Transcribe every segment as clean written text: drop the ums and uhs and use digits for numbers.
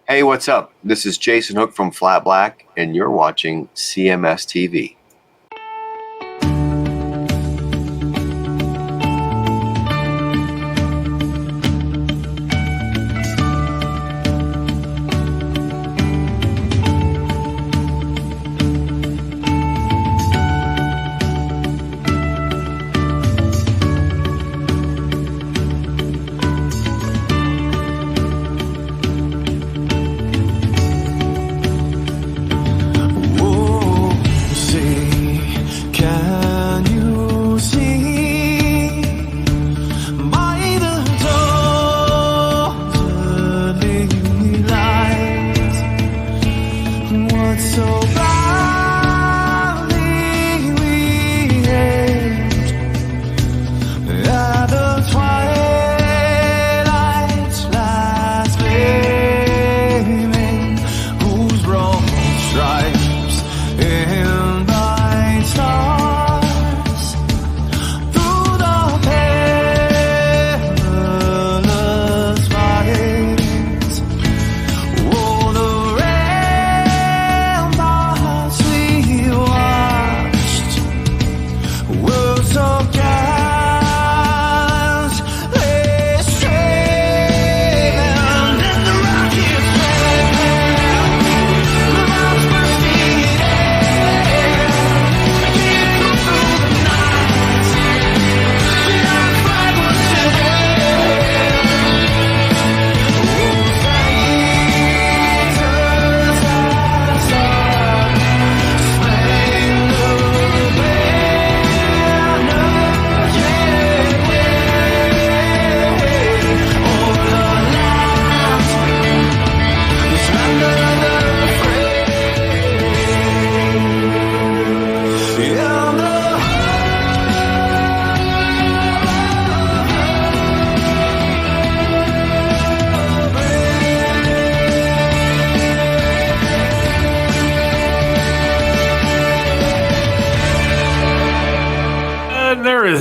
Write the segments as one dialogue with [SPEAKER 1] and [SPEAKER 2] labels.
[SPEAKER 1] Hey, what's up? This is Jason Hook from Flat Black, and you're watching CMS TV.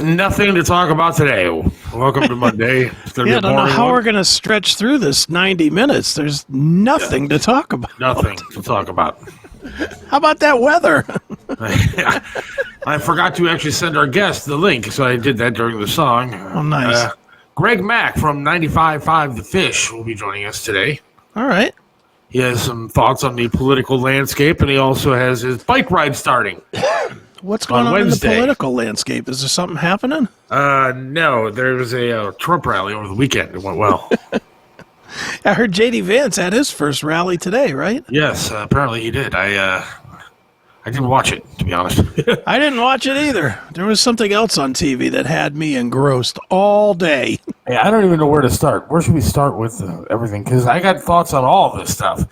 [SPEAKER 2] Nothing to talk about today. Welcome to Monday. It's gonna be
[SPEAKER 3] I don't know how we're going to stretch through this 90 minutes. There's nothing to talk about.
[SPEAKER 2] Nothing to talk about.
[SPEAKER 3] How about that weather?
[SPEAKER 2] I forgot to actually send our guest the link, so I did that during the song.
[SPEAKER 3] Oh, nice.
[SPEAKER 2] Greg Mack from 95.5 The Fish will be joining us today.
[SPEAKER 3] All right.
[SPEAKER 2] He has some thoughts on the political landscape, and he also has his bike ride starting.
[SPEAKER 3] What's going on in the political landscape? Is there something happening?
[SPEAKER 2] No, there was a Trump rally over the weekend. It went well.
[SPEAKER 3] I heard J.D. Vance had his first rally today, right?
[SPEAKER 2] Yes, apparently he did. I didn't watch it, to be honest.
[SPEAKER 3] I didn't watch it either. There was something else on TV that had me engrossed all day.
[SPEAKER 2] Yeah, I don't even know where to start. Where should we start with everything? Because I got thoughts on all this stuff.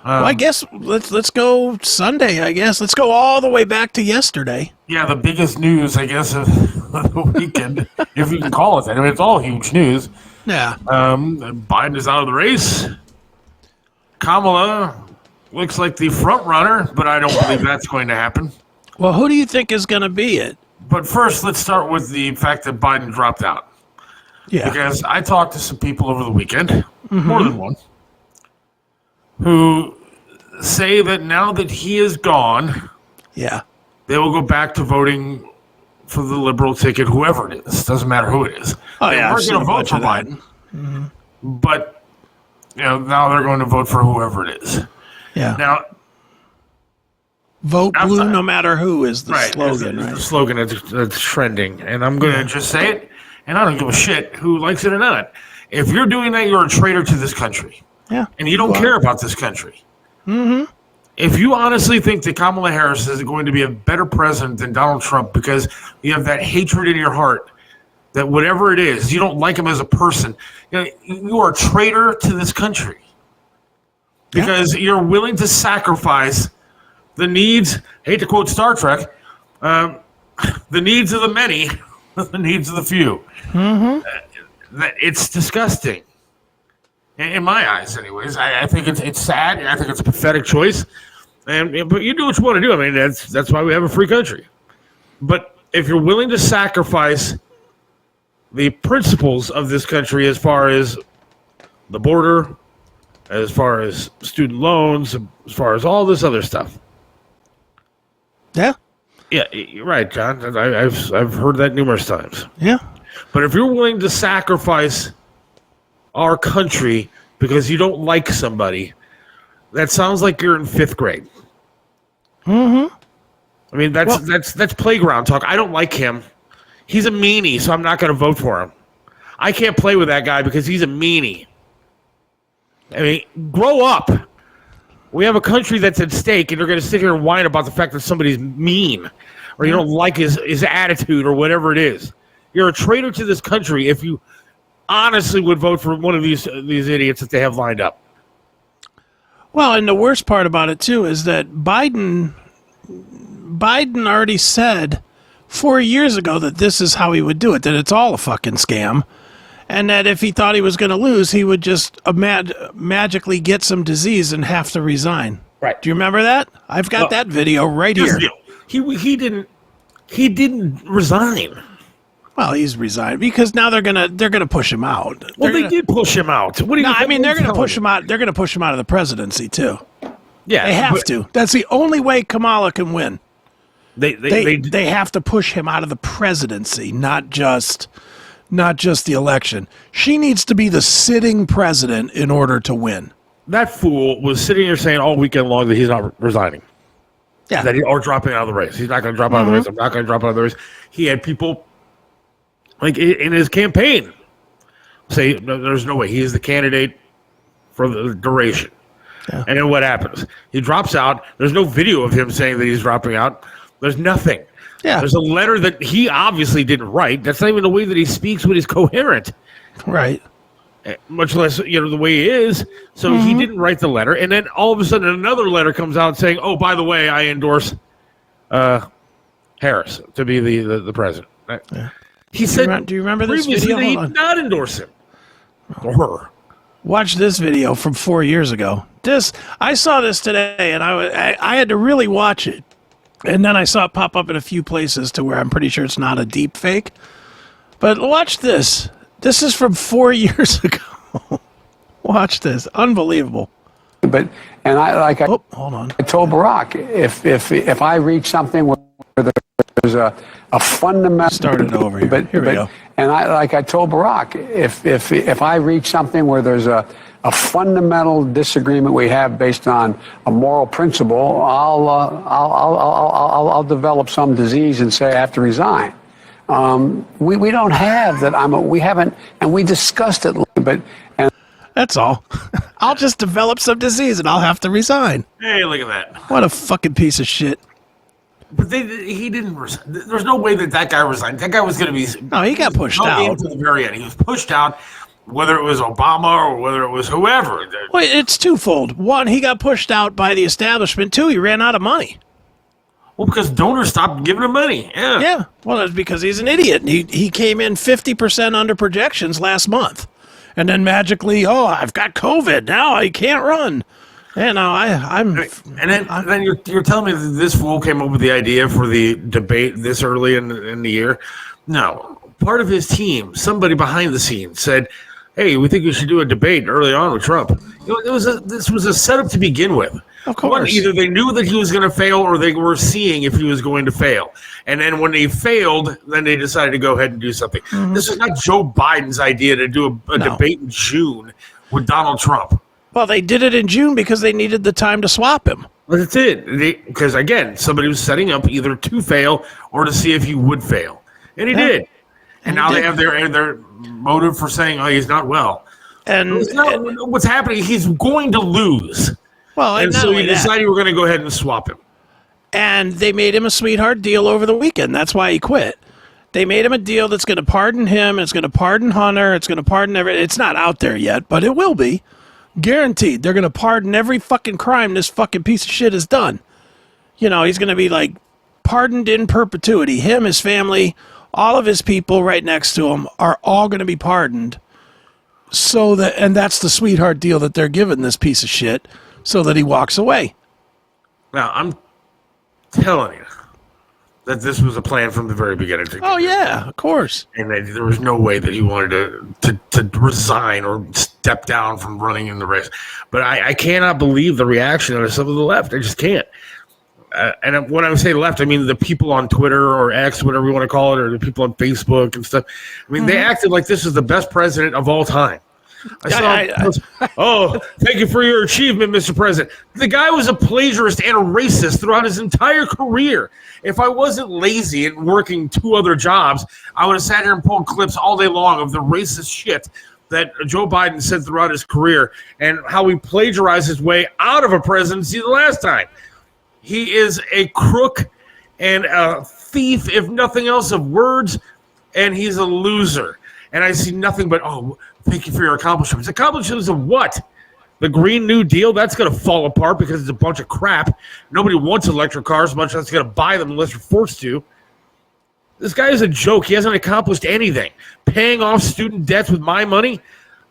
[SPEAKER 3] Well, I guess let's go Sunday, I guess. Let's go all the way back to yesterday.
[SPEAKER 2] Yeah, the biggest news, I guess, of the weekend, if you can call it that. I mean, it's all huge news.
[SPEAKER 3] Yeah.
[SPEAKER 2] Biden is out of the race. Kamala looks like the front runner, but I don't believe that's going to happen.
[SPEAKER 3] Well, who do you think is going to be it?
[SPEAKER 2] But first, let's start with the fact that Biden dropped out.
[SPEAKER 3] Yeah.
[SPEAKER 2] Because I talked to some people over the weekend, more than one, who say that now that he is gone,
[SPEAKER 3] yeah,
[SPEAKER 2] they will go back to voting for the liberal ticket, whoever it is. Doesn't matter who it is.
[SPEAKER 3] Oh,
[SPEAKER 2] they
[SPEAKER 3] yeah,
[SPEAKER 2] weren't going to vote for Biden, but now they're going to vote for whoever it is.
[SPEAKER 3] Yeah.
[SPEAKER 2] Now,
[SPEAKER 3] vote blue no matter who is the slogan.
[SPEAKER 2] Right? The slogan that's trending, and I'm going to just say it, and I don't give a shit who likes it or not. If you're doing that, you're a traitor to this country.
[SPEAKER 3] Yeah.
[SPEAKER 2] And you don't care about this country. Mm-hmm. If you honestly think that Kamala Harris is going to be a better president than Donald Trump because you have that hatred in your heart, that whatever it is, you don't like him as a person, you are a traitor to this country. Because you're willing to sacrifice the needs, hate to quote Star Trek, the needs of the many, the needs of the few.
[SPEAKER 3] Mm-hmm.
[SPEAKER 2] It's disgusting. In my eyes, anyways. I think it's sad. I think it's a pathetic choice. But you do what you want to do. I mean, that's why we have a free country. But if you're willing to sacrifice the principles of this country as far as the border, as far as student loans, as far as all this other stuff.
[SPEAKER 3] Yeah.
[SPEAKER 2] Yeah, you're right, John. I've heard that numerous times.
[SPEAKER 3] Yeah.
[SPEAKER 2] But if you're willing to sacrifice our country because you don't like somebody, that sounds like you're in 5th grade.
[SPEAKER 3] Mm-hmm.
[SPEAKER 2] I mean, that's playground talk. I don't like him. He's a meanie, so I'm not going to vote for him. I can't play with that guy because he's a meanie. I mean, grow up. We have a country that's at stake, and you're going to sit here and whine about the fact that somebody's mean or you don't like his attitude or whatever it is. You're a traitor to this country if you honestly would vote for one of these idiots that they have lined up.
[SPEAKER 3] Well, and the worst part about it, too, is that Biden already said 4 years ago that this is how he would do it, that it's all a fucking scam, and that if he thought he was going to lose, he would just magically get some disease and have to resign.
[SPEAKER 2] Right.
[SPEAKER 3] Do you remember that? I've got that video right here.
[SPEAKER 2] He didn't resign.
[SPEAKER 3] Well, he's resigned because now they're gonna push him out.
[SPEAKER 2] Well, they did push him out. What do you?
[SPEAKER 3] No, I mean they're gonna push him out. They're gonna push him out of the presidency too.
[SPEAKER 2] Yeah,
[SPEAKER 3] they have to. That's the only way Kamala can win. They have to push him out of the presidency, not just the election. She needs to be the sitting president in order to win.
[SPEAKER 2] That fool was sitting here saying all weekend long that he's not resigning.
[SPEAKER 3] Yeah,
[SPEAKER 2] or dropping out of the race. He's not going to drop out of the race. I'm not going to drop out of the race. He had people like in his campaign say, no, there's no way. He is the candidate for the duration. Yeah. And then what happens? He drops out. There's no video of him saying that he's dropping out. There's nothing.
[SPEAKER 3] Yeah.
[SPEAKER 2] There's a letter that he obviously didn't write. That's not even the way that he speaks when he's coherent.
[SPEAKER 3] Right.
[SPEAKER 2] Much less, the way he is. So he didn't write the letter. And then all of a sudden another letter comes out saying, oh, by the way, I endorse Harris to be the president.
[SPEAKER 3] Yeah.
[SPEAKER 2] He said,
[SPEAKER 3] do you remember this video?
[SPEAKER 2] He did not endorse him or her.
[SPEAKER 3] Watch this video from 4 years ago. I saw this today, and I had to really watch it. And then I saw it pop up in a few places to where I'm pretty sure it's not a deep fake. But watch this. This is from 4 years ago. Watch this. Unbelievable.
[SPEAKER 4] Hold on. I told Barack, if I reach something where there's a fundamental
[SPEAKER 3] started over here. Here we go.
[SPEAKER 4] And I told Barack, if I reach something where there's a fundamental disagreement we have based on a moral principle, I'll develop some disease and say I have to resign. We don't have that. We haven't, and we discussed it, but.
[SPEAKER 3] That's all. I'll just develop some disease and I'll have to resign.
[SPEAKER 2] Hey, look at that.
[SPEAKER 3] What a fucking piece of shit.
[SPEAKER 2] But he didn't resign. There's no way that guy resigned. That guy was going to be.
[SPEAKER 3] No, he got pushed out.
[SPEAKER 2] To the very end. He was pushed out, whether it was Obama or whether it was whoever.
[SPEAKER 3] Well, it's twofold. One, he got pushed out by the establishment. Two, he ran out of money.
[SPEAKER 2] Well, because donors stopped giving him money. Yeah.
[SPEAKER 3] Yeah. Well, that's because he's an idiot. He came in 50% under projections last month. And then magically, I've got COVID. Now I can't run. And
[SPEAKER 2] then you're telling me that this fool came up with the idea for the debate this early in the year? No. Part of his team, somebody behind the scenes said, hey, we think we should do a debate early on with Trump. This was a setup to begin with.
[SPEAKER 3] Of course.
[SPEAKER 2] Either they knew that he was going to fail or they were seeing if he was going to fail. And then when he failed, then they decided to go ahead and do something. Mm-hmm. This is not Joe Biden's idea to do a debate in June with Donald Trump.
[SPEAKER 3] Well, they did it in June because they needed the time to swap him.
[SPEAKER 2] Well, that's it. Because, again, somebody was setting up either to fail or to see if he would fail. And he did. And now they have their motive for saying, he's not well.
[SPEAKER 3] And
[SPEAKER 2] what's happening, he's going to lose.
[SPEAKER 3] Well,
[SPEAKER 2] and so you decided we're going to go ahead and swap him.
[SPEAKER 3] And they made him a sweetheart deal over the weekend. That's why he quit. They made him a deal that's going to pardon him. It's going to pardon Hunter. It's going to pardon everything. It's not out there yet, but it will be. Guaranteed. They're going to pardon every fucking crime this fucking piece of shit has done. He's going to be like pardoned in perpetuity. Him, his family, all of his people right next to him are all going to be pardoned. And that's the sweetheart deal that they're giving this piece of shit so that he walks away.
[SPEAKER 2] Now, I'm telling you that this was a plan from the very beginning.
[SPEAKER 3] Oh, yeah, of course.
[SPEAKER 2] And that there was no way that he wanted to resign or step down from running in the race. But I cannot believe the reaction of some of the left. I just can't. And when I say left, I mean the people on Twitter or X, whatever you want to call it, or the people on Facebook and stuff. I mean, they acted like this is the best president of all time. Oh, thank you for your achievement, Mr. President. The guy was a plagiarist and a racist throughout his entire career. If I wasn't lazy and working 2 other jobs, I would have sat here and pulled clips all day long of the racist shit that Joe Biden said throughout his career and how he plagiarized his way out of a presidency the last time. He is a crook and a thief, if nothing else, of words, and he's a loser. And I see nothing but, thank you for your accomplishments. Accomplishments of what? The Green New Deal? That's going to fall apart because it's a bunch of crap. Nobody wants electric cars, much less going to buy them unless you're forced to. This guy is a joke. He hasn't accomplished anything. Paying off student debts with my money?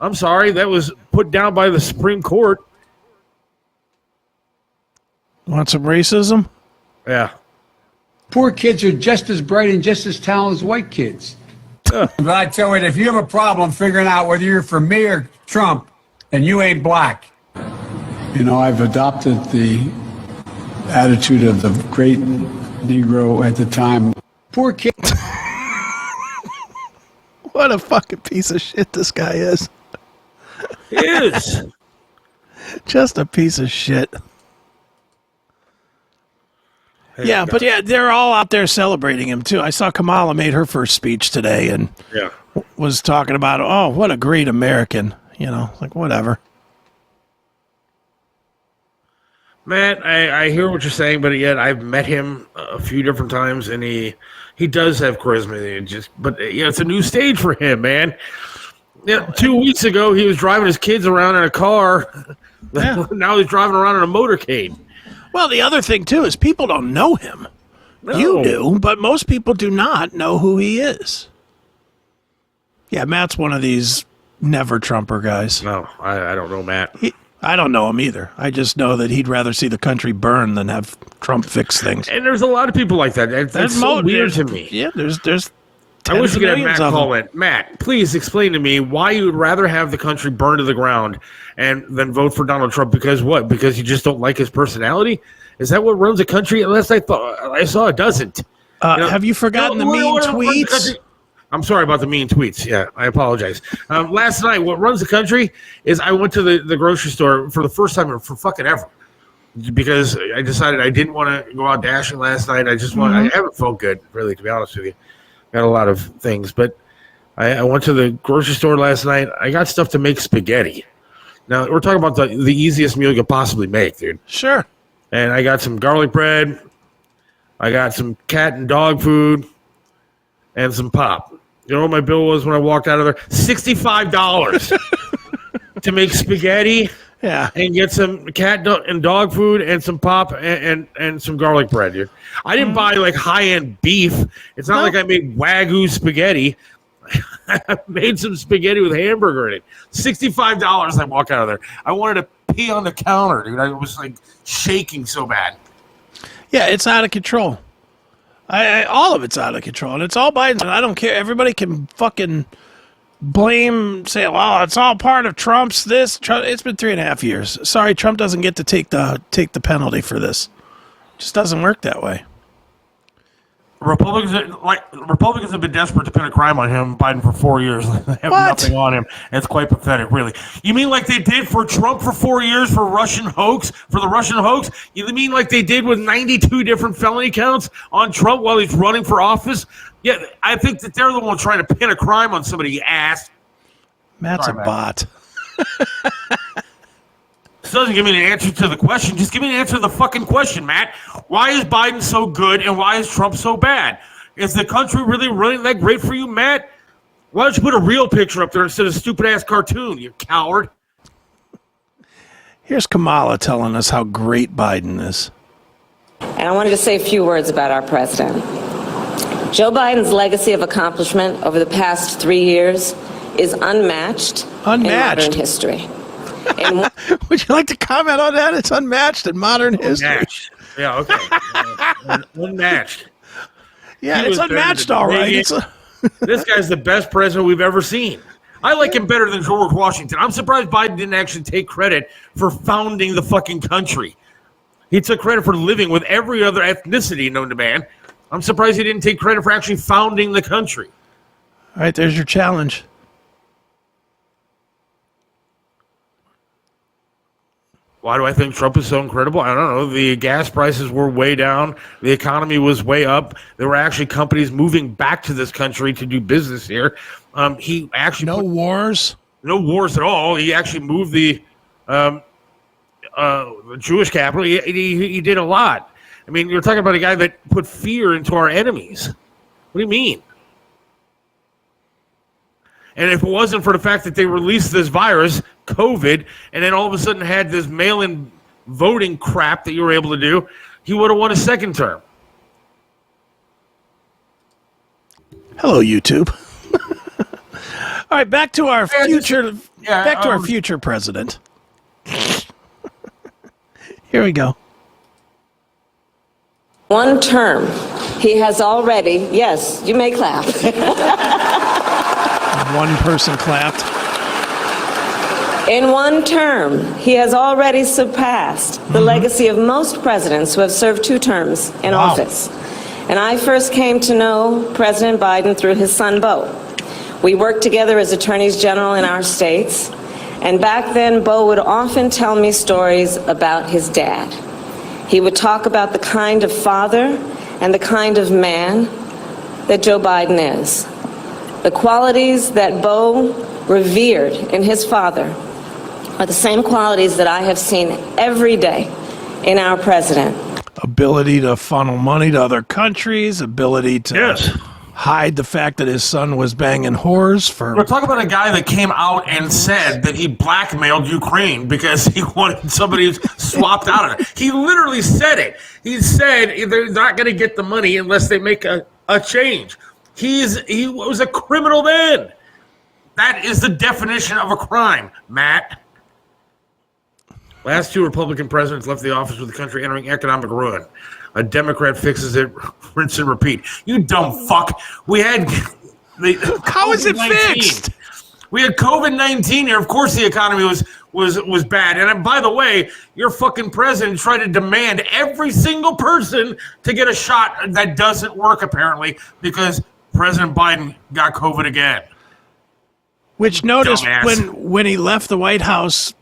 [SPEAKER 2] I'm sorry, that was put down by the Supreme Court.
[SPEAKER 3] Want some racism?
[SPEAKER 2] Yeah.
[SPEAKER 4] Poor kids are just as bright and just as talented as white kids. But I tell you, if you have a problem figuring out whether you're for me or Trump, then you ain't black. You know, I've adopted the attitude of the great Negro at the time. Poor kid.
[SPEAKER 3] What a fucking piece of shit this guy is.
[SPEAKER 2] He is.
[SPEAKER 3] Just a piece of shit. Yeah, but yeah, they're all out there celebrating him too. I saw Kamala made her first speech today and was talking about, oh, what a great American. You know, like whatever.
[SPEAKER 2] Matt, I hear what you're saying, but yet I've met him a few different times, and he does have charisma. But it's a new stage for him, man. Yeah, 2 weeks ago he was driving his kids around in a car. Yeah. Now he's driving around in a motorcade.
[SPEAKER 3] Well, the other thing, too, is people don't know him. No. You do, but most people do not know who he is. Yeah, Matt's one of these never-Trumper guys.
[SPEAKER 2] No, I don't know Matt.
[SPEAKER 3] I don't know him either. I just know that he'd rather see the country burn than have Trump fix things.
[SPEAKER 2] And there's a lot of people like that. That's so weird to me.
[SPEAKER 3] Yeah, there's
[SPEAKER 2] I wish we could have Matt call in. Matt, please explain to me why you would rather have the country burn to the ground and then vote for Donald Trump. Because what? Because you just don't like his personality? Is that what runs a country? Unless I saw it doesn't.
[SPEAKER 3] Have you forgotten the mean tweets?
[SPEAKER 2] I'm sorry about the mean tweets. Yeah, I apologize. Last night, what runs the country is I went to the grocery store for the first time for fucking ever. Because I decided I didn't want to go out dashing last night. I haven't felt good, really, to be honest with you. Got a lot of things, but I went to the grocery store last night. I got stuff to make spaghetti. Now, we're talking about the easiest meal you could possibly make, dude.
[SPEAKER 3] Sure.
[SPEAKER 2] And I got some garlic bread. I got some cat and dog food and some pop. You know what my bill was when I walked out of there? $65 to make spaghetti.
[SPEAKER 3] Yeah,
[SPEAKER 2] and get some cat and dog food and some pop and some garlic bread, dude. I didn't buy like high-end beef. It's not like I made Wagyu spaghetti. I made some spaghetti with hamburger in it. $65 I walk out of there. I wanted to pee on the counter, dude. I was like shaking so bad.
[SPEAKER 3] Yeah, it's out of control. All of it's out of control. And it's all Biden. I don't care. Everybody can fucking say, well, it's all part of Trump's this. It's been 3.5 years. Sorry, Trump doesn't get to take the penalty for this. It just doesn't work that way.
[SPEAKER 2] Republicans have been desperate to pin a crime on him, Biden, for 4 years. They have nothing on him. It's quite pathetic, really. You mean like they did for Trump for 4 years for the Russian hoax? You mean like they did with 92 different felony counts on Trump while he's running for office? Yeah, I think that they're the ones trying to pin a crime on somebody, you ass.
[SPEAKER 3] Matt's a bot.
[SPEAKER 2] This doesn't give me an answer to the question. Just give me an answer to the fucking question, Matt. Why is Biden so good and why is Trump so bad? Is the country really running that great for you, Matt? Why don't you put a real picture up there instead of a stupid-ass cartoon, you coward?
[SPEAKER 3] Here's Kamala telling us how great Biden is.
[SPEAKER 5] And I wanted to say a few words about our president. Joe Biden's legacy of accomplishment over the past 3 years is unmatched in modern history.
[SPEAKER 3] Would you like to comment on that? It's unmatched in modern history.
[SPEAKER 2] Yeah, okay. Unmatched.
[SPEAKER 3] Yeah,
[SPEAKER 2] He
[SPEAKER 3] it's
[SPEAKER 2] was better
[SPEAKER 3] unmatched,
[SPEAKER 2] than
[SPEAKER 3] all right.
[SPEAKER 2] Reagan. This guy's the best president we've ever seen. I like him better than George Washington. I'm surprised Biden didn't actually take credit for founding the fucking country. He took credit for living with every other ethnicity known to man. I'm surprised he didn't take credit for actually founding the country.
[SPEAKER 3] All right, there's your challenge.
[SPEAKER 2] Why do I think Trump is so incredible? I don't know. The gas prices were way down. The economy was way up. There were actually companies moving back to this country to do business here. He actually
[SPEAKER 3] no wars
[SPEAKER 2] at all. He actually moved the Jewish capital. He did a lot. I mean, you're talking about a guy that put fear into our enemies. What do you mean? And if it wasn't for the fact that they released this virus, COVID, and then all of a sudden had this mail-in voting crap that you were able to do, he would have won a second term.
[SPEAKER 3] Hello, YouTube. All right, back to our future. Our future president. Here we go.
[SPEAKER 5] One term, he has already, yes, you may clap.
[SPEAKER 3] One person clapped.
[SPEAKER 5] In one term, he has already surpassed the legacy of most presidents who have served 2 terms in office. And I first came to know President Biden through his son, Beau. We worked together as attorneys general in our states. And back then, Beau would often tell me stories about his dad. He would talk about the kind of father and the kind of man that Joe Biden is. The qualities that Beau revered in his father are the same qualities that I have seen every day in our president.
[SPEAKER 3] Ability to funnel money to other countries, ability to hide the fact that his son was banging whores for...
[SPEAKER 2] We're talking about a guy that came out and said that he blackmailed Ukraine because he wanted somebody swapped out of it. He literally said it. He said they're not going to get the money unless they make a change. He was a criminal then. That is the definition of a crime, Matt. Last 2 Republican presidents left the office with the country entering economic ruin. A Democrat fixes it, rinse and repeat. You dumb fuck. We had
[SPEAKER 3] How is it fixed?
[SPEAKER 2] We had COVID-19 here. Of course the economy was bad. And by the way, your fucking president tried to demand every single person to get a shot that doesn't work apparently because President Biden got COVID again.
[SPEAKER 3] Which notice
[SPEAKER 2] Dumbass.
[SPEAKER 3] when he left the White House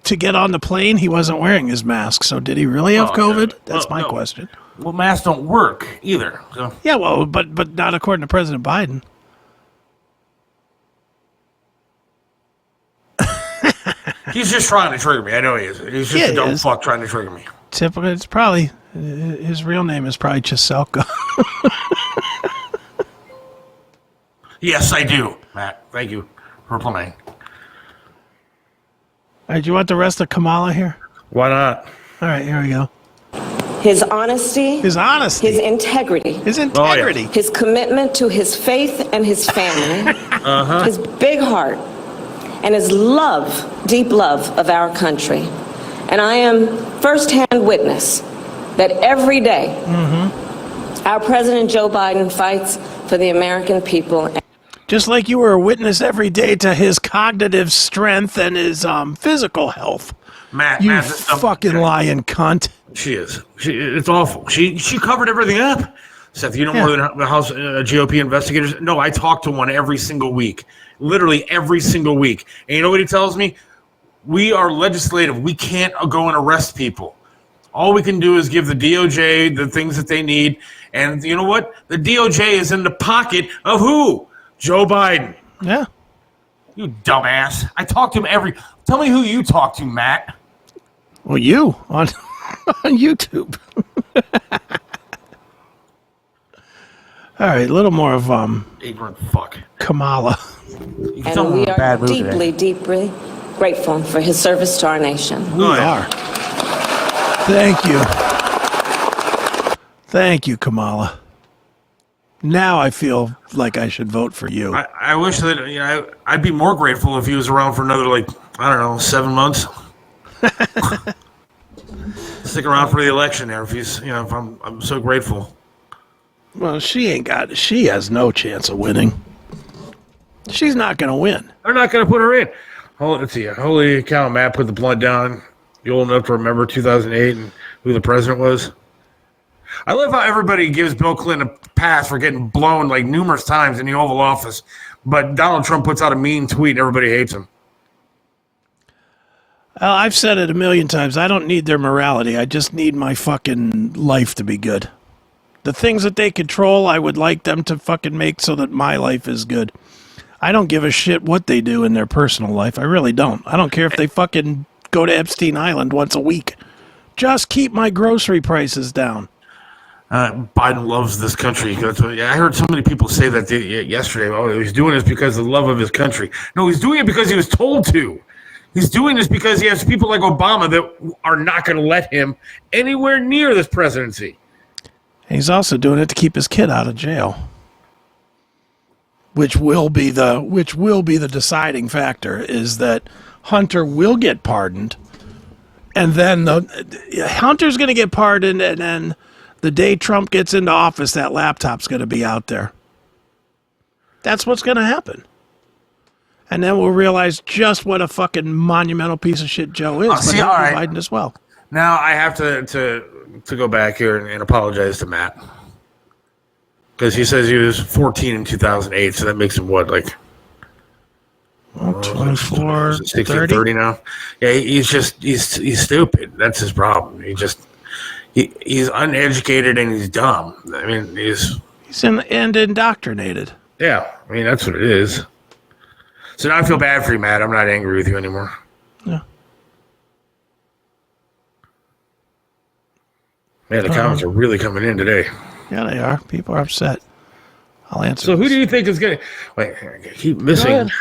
[SPEAKER 3] to get on the plane, he wasn't wearing his mask. So did he really have COVID? That's my question.
[SPEAKER 2] Well, masks don't work either. So.
[SPEAKER 3] Yeah, well, but not according to President Biden.
[SPEAKER 2] He's just trying to trigger me. I know he is. He's just a dumb fuck trying to trigger me.
[SPEAKER 3] Typical. It's probably his real name is probably Chiselka.
[SPEAKER 2] Yes, I do, Matt. Thank you for replying.
[SPEAKER 3] All right, do you want the rest of Kamala here?
[SPEAKER 2] Why not?
[SPEAKER 3] All right, here we go.
[SPEAKER 5] His honesty.
[SPEAKER 3] His honesty.
[SPEAKER 5] His integrity.
[SPEAKER 3] His integrity.
[SPEAKER 2] Oh, yeah.
[SPEAKER 5] His commitment to his faith and his family. His big heart. And his love, deep love of our country. And I am firsthand witness that every day our President Joe Biden fights for the American people.
[SPEAKER 3] Just like you were a witness every day to his cognitive strength and his physical health.
[SPEAKER 2] Matt,
[SPEAKER 3] You
[SPEAKER 2] Matt,
[SPEAKER 3] fucking lying cunt.
[SPEAKER 2] She is. It's awful. She covered everything up. Seth, you know more than the House GOP investigators? No, I talk to one every single week. Literally every single week. And you know what he tells me? We are legislative. We can't go and arrest people. All we can do is give the DOJ the things that they need. And you know what? The DOJ is in the pocket of who? Joe Biden.
[SPEAKER 3] Yeah.
[SPEAKER 2] You dumbass. I talk to him Tell me who you talk to, Matt.
[SPEAKER 3] Well, you on YouTube. All right, a little more of
[SPEAKER 2] Ignorant fuck.
[SPEAKER 3] Kamala.
[SPEAKER 5] And we are deeply, deeply grateful for his service to our nation.
[SPEAKER 3] We are. Thank you. Thank you, Kamala. Now I feel like I should vote for you.
[SPEAKER 2] I wish that I'd be more grateful if he was around for another 7 months. Stick around for the election there if he's if I'm so grateful.
[SPEAKER 3] Well, she has no chance of winning. She's not going to win.
[SPEAKER 2] They're not going to put her in. Let's see. Holy cow, Matt put the blood down. You old enough to remember 2008 and who the president was? I love how everybody gives Bill Clinton a pass for getting blown like numerous times in the Oval Office, but Donald Trump puts out a mean tweet and everybody hates him.
[SPEAKER 3] I've said it a million times. I don't need their morality. I just need my fucking life to be good. The things that they control, I would like them to fucking make so that my life is good. I don't give a shit what they do in their personal life. I really don't. I don't care if they fucking go to Epstein Island once a week. Just keep my grocery prices down.
[SPEAKER 2] Biden loves this country. I heard so many people say that yesterday. Oh, he's doing this because of the love of his country. No, he's doing it because he was told to. He's doing this because he has people like Obama that are not going to let him anywhere near this presidency.
[SPEAKER 3] He's also doing it to keep his kid out of jail, which will be the deciding factor. Is that Hunter will get pardoned, and then Hunter's going to get pardoned, and then the day Trump gets into office, that laptop's going to be out there. That's what's going to happen. And then we'll realize just what a fucking monumental piece of shit Joe is.
[SPEAKER 2] See,
[SPEAKER 3] but
[SPEAKER 2] all right.
[SPEAKER 3] Biden as well.
[SPEAKER 2] Now I have to go back here and apologize to Matt. Because he says he was 14 in 2008, so that makes him what, like
[SPEAKER 3] 24,
[SPEAKER 2] 16,
[SPEAKER 3] 30?
[SPEAKER 2] 30 now? Yeah, he's stupid. That's his problem. He's uneducated and he's dumb. I mean, he's
[SPEAKER 3] indoctrinated.
[SPEAKER 2] Yeah, I mean, that's what it is. So now I feel bad for you, Matt. I'm not angry with you anymore.
[SPEAKER 3] Yeah.
[SPEAKER 2] Man, the comments are really coming in today.
[SPEAKER 3] Yeah, they are. People are upset. I'll answer.
[SPEAKER 2] So who do you think is going to... Wait, I keep missing...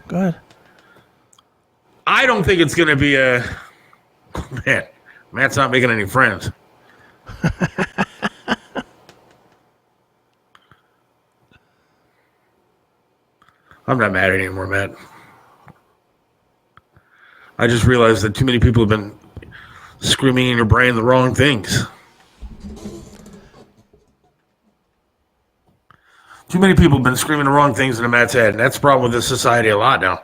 [SPEAKER 3] Go ahead.
[SPEAKER 2] I don't think it's going to be a... Man, Matt's not making any friends. I'm not mad anymore, Matt. I just realized that too many people have been screaming in your brain the wrong things. Too many people have been screaming the wrong things into Matt's head, and that's the problem with this society a lot now.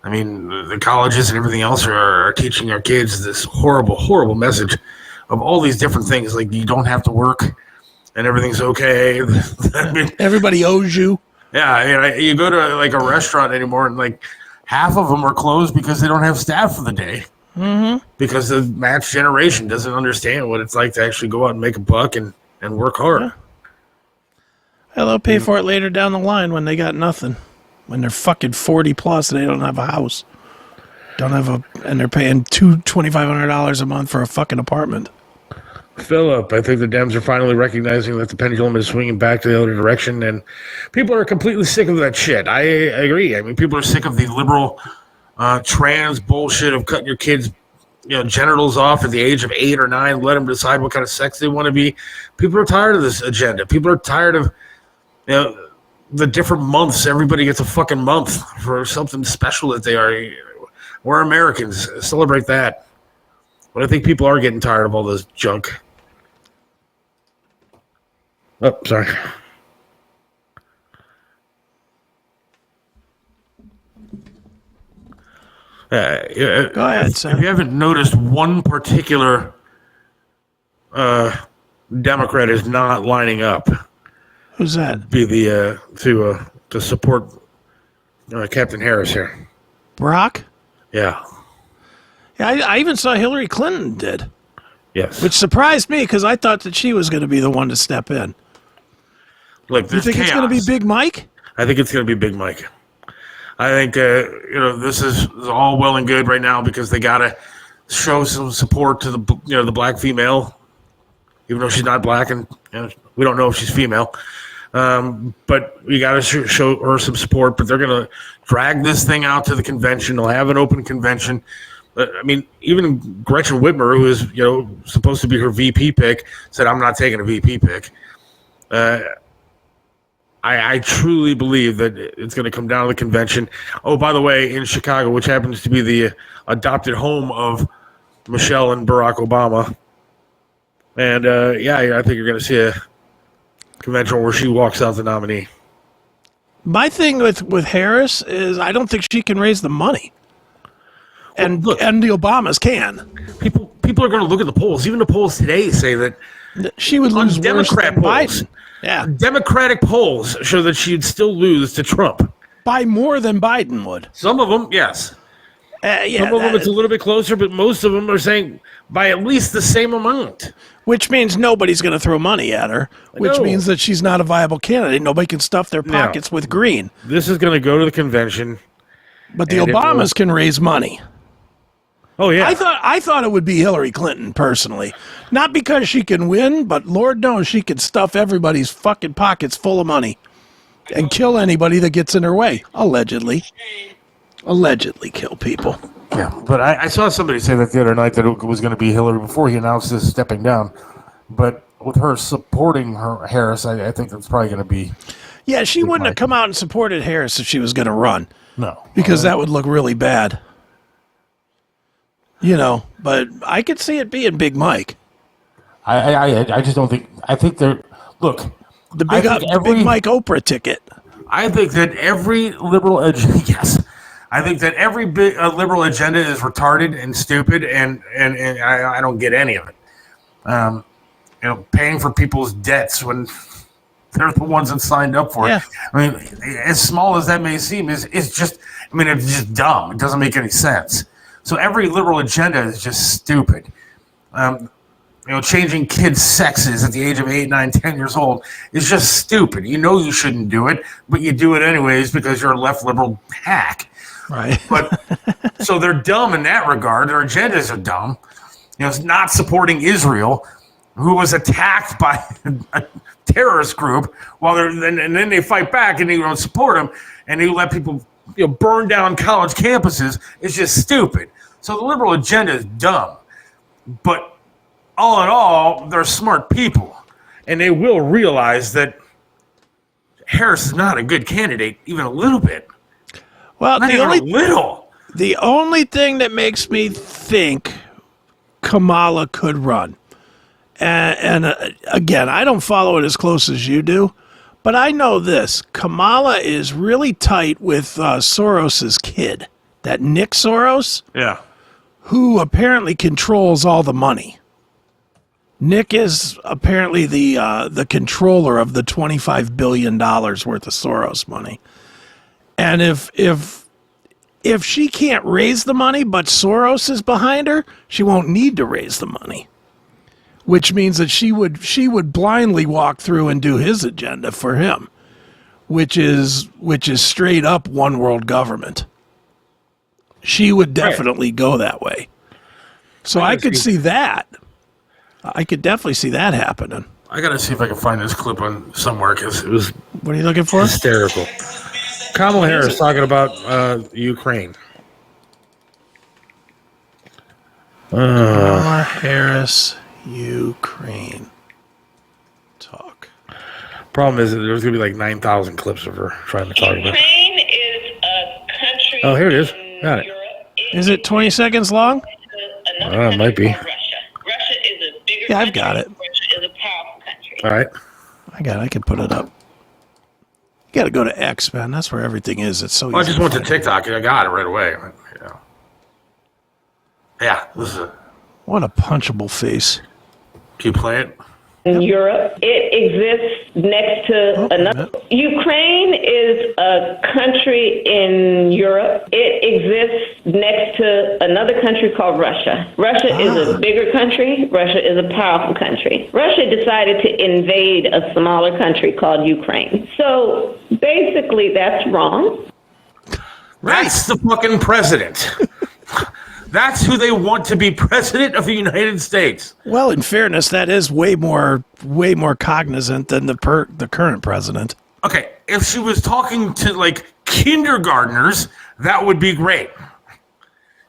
[SPEAKER 2] I mean, the colleges and everything else are teaching our kids this horrible, horrible message of all these different things, like you don't have to work and everything's okay. I mean,
[SPEAKER 3] everybody owes you.
[SPEAKER 2] Yeah, you go to like a restaurant anymore, and like half of them are closed because they don't have staff for the day.
[SPEAKER 3] Mm-hmm.
[SPEAKER 2] Because the Matt's generation doesn't understand what it's like to actually go out and make a buck and work hard.
[SPEAKER 3] Yeah. Well, they'll pay for it later down the line when they got nothing. When they're fucking 40 plus and they don't have a house. And they're paying $2,500 a month for a fucking apartment.
[SPEAKER 2] Philip, I think the Dems are finally recognizing that the pendulum is swinging back to the other direction, and people are completely sick of that shit. I agree. I mean, people are sick of the liberal trans bullshit of cutting your kids' genitals off at the age of 8 or 9, let them decide what kind of sex they want to be. People are tired of this agenda. People are tired of the different months. Everybody gets a fucking month for something special that they are. We're Americans. Celebrate that. But I think people are getting tired of all this junk. Oh, sorry.
[SPEAKER 3] Go ahead, Sam.
[SPEAKER 2] If you haven't noticed, one particular Democrat is not lining up.
[SPEAKER 3] Who's that?
[SPEAKER 2] Be the to support Captain Harris here.
[SPEAKER 3] Brock?
[SPEAKER 2] Yeah.
[SPEAKER 3] Yeah, I even saw Hillary Clinton did.
[SPEAKER 2] Yes.
[SPEAKER 3] Which surprised me because I thought that she was going to be the one to step in.
[SPEAKER 2] Look,
[SPEAKER 3] you think
[SPEAKER 2] chaos.
[SPEAKER 3] It's going to be Big Mike?
[SPEAKER 2] I think it's going to be Big Mike. I think this is all well and good right now because they got to show some support to the black female, even though she's not black and we don't know if she's female. But we got to show her some support. But they're going to drag this thing out to the convention. They'll have an open convention. I mean, even Gretchen Whitmer, who is supposed to be her VP pick, said, "I'm not taking a VP pick." I truly believe that it's going to come down to the convention. Oh, by the way, in Chicago, which happens to be the adopted home of Michelle and Barack Obama, and I think you're going to see convention where she walks out the nominee.
[SPEAKER 3] My thing with Harris is I don't think she can raise the money. And
[SPEAKER 2] look,
[SPEAKER 3] and the Obamas can.
[SPEAKER 2] People are going to look at the polls. Even the polls today say that
[SPEAKER 3] She would lose
[SPEAKER 2] Democrat
[SPEAKER 3] worse than
[SPEAKER 2] polls.
[SPEAKER 3] Biden. Yeah,
[SPEAKER 2] Democratic polls show that she'd still lose to Trump.
[SPEAKER 3] by more than Biden would.
[SPEAKER 2] Some of them, yes.
[SPEAKER 3] Yeah,
[SPEAKER 2] Some of them it's a little bit closer, but most of them are saying by at least the same amount.
[SPEAKER 3] which means nobody's going to throw money at her, which
[SPEAKER 2] No.
[SPEAKER 3] means that she's not a viable candidate. Nobody can stuff their pockets with green.
[SPEAKER 2] This is going to go to the convention.
[SPEAKER 3] But the
[SPEAKER 2] And it
[SPEAKER 3] Obamas
[SPEAKER 2] will-
[SPEAKER 3] can raise money.
[SPEAKER 2] Oh, yeah.
[SPEAKER 3] I thought it would be Hillary Clinton personally, not because she can win, but Lord knows she can stuff everybody's fucking pockets full of money and kill anybody that gets in her way. Allegedly kill people.
[SPEAKER 2] Yeah, but I saw somebody say that the other night that it was going to be Hillary before he announced his stepping down. But with her supporting her Harris, I think that's probably going to be
[SPEAKER 3] Yeah, she wouldn't have come out and supported Harris if she was going to run,
[SPEAKER 2] no,
[SPEAKER 3] because that would look really bad. You know, but I could see it being Big Mike.
[SPEAKER 2] I just don't think. I think they're look.
[SPEAKER 3] The
[SPEAKER 2] I
[SPEAKER 3] big,
[SPEAKER 2] think
[SPEAKER 3] Big Mike Oprah ticket.
[SPEAKER 2] I think that every liberal agenda, yes, I think that every big liberal agenda is retarded and stupid, and I don't get any of it. Paying for people's debts when they're the ones that signed up for it.
[SPEAKER 3] Yeah.
[SPEAKER 2] I mean, as small as that may seem, is just. I mean, it's just dumb. It doesn't make any sense. So every liberal agenda is just stupid. Changing kids' sexes at the age of 8, 9, 10 years old is just stupid. You know you shouldn't do it, but you do it anyways because you're a left liberal hack.
[SPEAKER 3] Right.
[SPEAKER 2] But so they're dumb in that regard. Their agendas are dumb. It's not supporting Israel, who was attacked by a terrorist group, and then they fight back and they don't support them, and they let people burn down college campuses. It's just stupid. So the liberal agenda is dumb. But all in all, they're smart people, and they will realize that Harris is not a good candidate, even a little bit.
[SPEAKER 3] Well,
[SPEAKER 2] Not even a little.
[SPEAKER 3] the only thing that makes me think Kamala could run, and again, I don't follow it as close as you do, but I know this: Kamala is really tight with Soros's kid, that Nick Soros,
[SPEAKER 2] Yeah.
[SPEAKER 3] who apparently controls all the money. Nick is apparently the controller of the $25 billion worth of Soros money. And if she can't raise the money, but Soros is behind her, she won't need to raise the money. Which means that she would blindly walk through and do his agenda for him, which is straight up one world government. She would definitely go that way. So I could see that. I could definitely see that happening.
[SPEAKER 2] I got to see if I can find this clip on somewhere because it was
[SPEAKER 3] What are you looking for?
[SPEAKER 2] hysterical. Kamala Harris talking about Ukraine.
[SPEAKER 3] Kamala Harris, Ukraine. Talk.
[SPEAKER 2] Problem is that there's going to be like 9,000 clips of her trying to talk about it.
[SPEAKER 6] Ukraine is a country.
[SPEAKER 2] Oh, here it is.
[SPEAKER 6] in
[SPEAKER 2] Got it.
[SPEAKER 6] Europe.
[SPEAKER 3] Is it 20 seconds long?
[SPEAKER 6] Another
[SPEAKER 2] It might be.
[SPEAKER 6] country called Russia. Russia is a bigger
[SPEAKER 3] Yeah, I've
[SPEAKER 6] country.
[SPEAKER 3] got it.
[SPEAKER 6] Russia is a powerful country.
[SPEAKER 2] All right.
[SPEAKER 3] I can put it up. You got to go to X, man. That's where everything is. It's so easy.
[SPEAKER 2] Well, I just
[SPEAKER 3] to
[SPEAKER 2] went to
[SPEAKER 3] find.
[SPEAKER 2] TikTok and I got it right away. Yeah, this is a.
[SPEAKER 3] What a punchable face.
[SPEAKER 2] Can you play it?
[SPEAKER 5] In Europe, it exists next to another. Ukraine is a country in Europe. It exists next to another country called Russia. Russia is a bigger country. Russia is a powerful country. Russia decided to invade a smaller country called Ukraine. So basically, that's wrong.
[SPEAKER 2] That's the fucking president. That's who they want to be president of the United States.
[SPEAKER 3] Well, in fairness, that is way more cognizant than the current president.
[SPEAKER 2] Okay, if she was talking to like kindergartners, that would be great.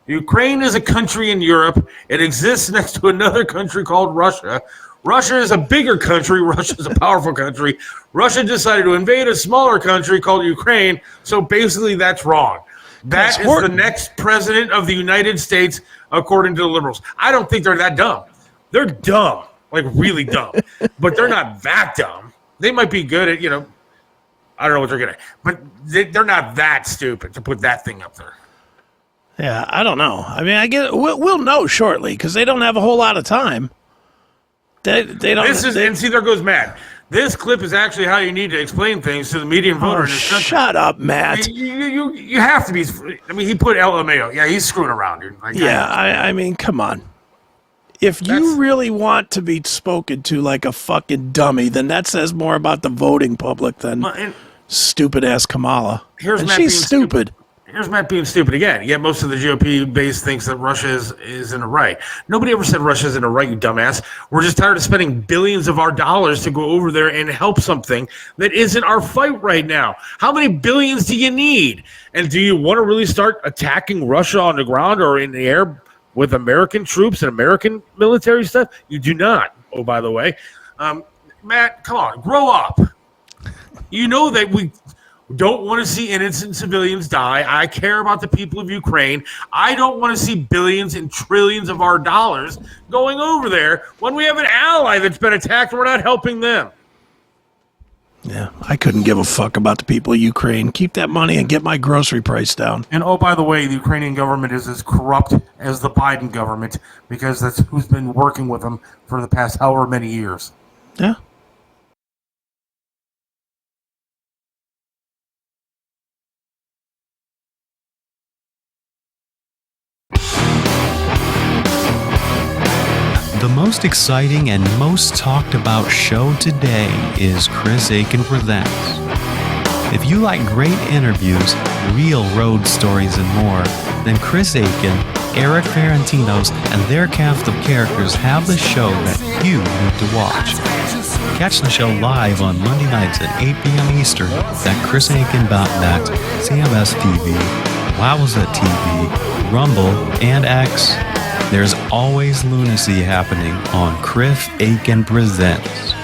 [SPEAKER 2] Ukraine is a country in Europe. It exists next to another country called Russia. Russia is a bigger country. Russia is a powerful country. Russia decided to invade a smaller country called Ukraine. So basically, that's wrong. That is the next president of the United States, according to the liberals. I don't think they're that dumb. They're dumb, like really dumb, but they're not that dumb. They might be good at, I don't know what they're good at, but they're not that stupid to put that thing up there.
[SPEAKER 3] Yeah, I don't know. I mean, I get we'll know shortly because they don't have a whole lot of time. They don't.
[SPEAKER 2] And see, there goes Matt. This clip is actually how you need to explain things to the median voter in this country.
[SPEAKER 3] Shut up, Matt.
[SPEAKER 2] You have to be. I mean, he put LMAO. Yeah, he's screwing around, dude.
[SPEAKER 3] I mean, come on. If you really want to be spoken to like a fucking dummy, then that says more about the voting public than stupid ass Kamala. She's stupid.
[SPEAKER 2] Here's Matt being stupid again. Yet most of the GOP base thinks that Russia is in the right. Nobody ever said Russia's in the right, you dumbass. We're just tired of spending billions of our dollars to go over there and help something that isn't our fight right now. How many billions do you need? And do you want to really start attacking Russia on the ground or in the air with American troops and American military stuff? You do not. Oh, by the way. Matt, come on, grow up. You know that we don't want to see innocent civilians die. I care about the people of Ukraine. I don't want to see billions and trillions of our dollars going over there when we have an ally that's been attacked and we're not helping them.
[SPEAKER 3] Yeah, I couldn't give a fuck about the people of Ukraine. Keep that money and get my grocery price down.
[SPEAKER 2] And oh, by the way, the Ukrainian government is as corrupt as the Biden government because that's who's been working with them for the past however many years.
[SPEAKER 3] Yeah.
[SPEAKER 7] The most exciting and most talked about show today is Chris Aiken Presents. If you like great interviews, real road stories, and more, then Chris Aiken, Eric Ferentinos, and their cast of characters have the show that you need to watch. Catch the show live on Monday nights at 8 p.m. Eastern at chrisaiken.net, CMS TV, Wowza TV, Rumble, and X. There's always lunacy happening on Chris Aiken Presents.